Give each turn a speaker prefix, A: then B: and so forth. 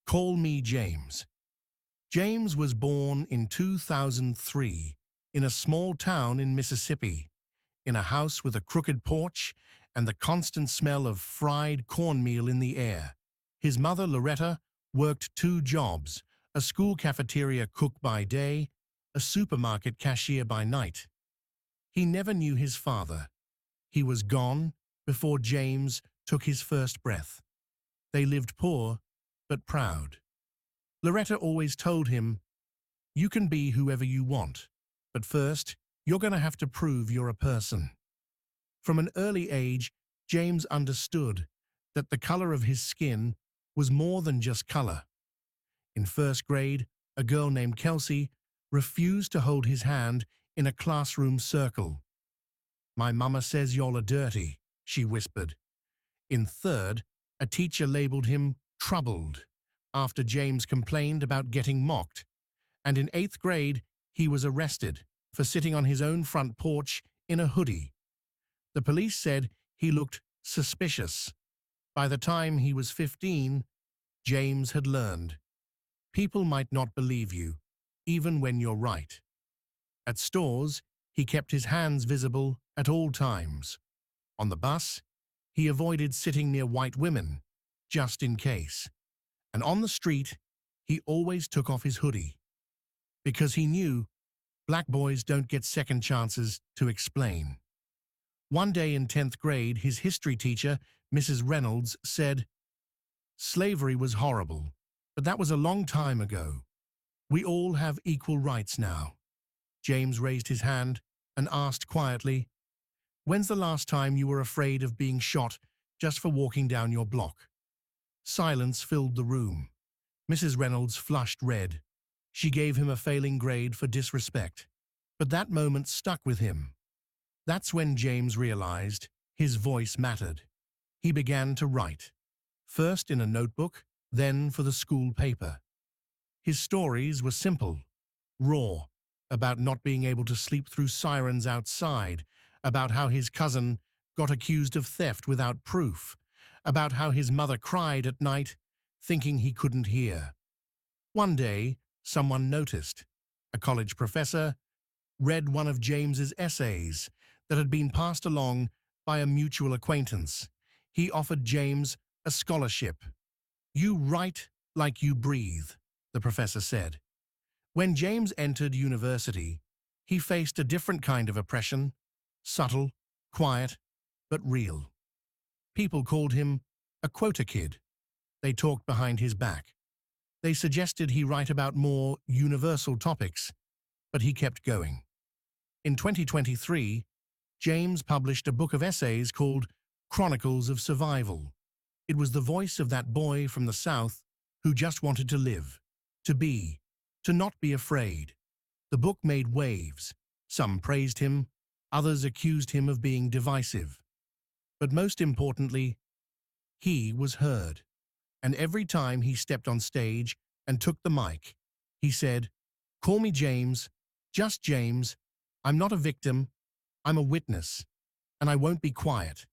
A: Call me James. James was born in 2003 in a small town in Mississippi, in a house with a crooked porch and the constant smell of fried cornmeal in the air. His mother, Loretta, worked two jobs, a school cafeteria cook by day, a supermarket cashier by night. He never knew his father. He was gone before James took his first breath. They lived poor, but proud. Loretta always told him, "You can be whoever you want, but first, you're going to have to prove you're a person." From an early age, James understood that the color of his skin was more than just color. In first grade, a girl named Kelsey refused to hold his hand in a classroom circle. "My mama says y'all are dirty," she whispered. In third, a teacher labeled him troubled after James complained about getting mocked. And in 8th grade, he was arrested for sitting on his own front porch in a hoodie. The police said he looked suspicious. By the time he was 15, James had learned. People might not believe you, even when you're right. At stores, he kept his hands visible at all times. On the bus, he avoided sitting near white women, just in case. And on the street, he always took off his hoodie. Because he knew black boys don't get second chances to explain. One day in 10th grade, his history teacher, Mrs. Reynolds, said, "Slavery was horrible, but that was a long time ago. We all have equal rights now." James raised his hand and asked quietly, "When's the last time you were afraid of being shot just for walking down your block?" Silence filled the room. Mrs. Reynolds flushed red. She gave him a failing grade for disrespect. But that moment stuck with him. That's when James realized his voice mattered. He began to write, first in a notebook, then for the school paper. His stories were simple, raw, about not being able to sleep through sirens outside, about how his cousin got accused of theft without proof, about how his mother cried at night, thinking he couldn't hear. One day, someone noticed. A college professor read one of James's essays that had been passed along by a mutual acquaintance. He offered James a scholarship. "You write like you breathe," the professor said. When James entered university, he faced a different kind of oppression, subtle, quiet, but real. People called him a quota kid. They talked behind his back. They suggested he write about more universal topics, but he kept going. In 2023, James published a book of essays called Chronicles of Survival. It was the voice of that boy from the South who just wanted to live, to not be afraid. The book made waves. Some praised him, others accused him of being divisive. But most importantly, he was heard. And every time he stepped on stage and took the mic, he said, "Call me James, just James. I'm not a victim, I'm a witness, and I won't be quiet."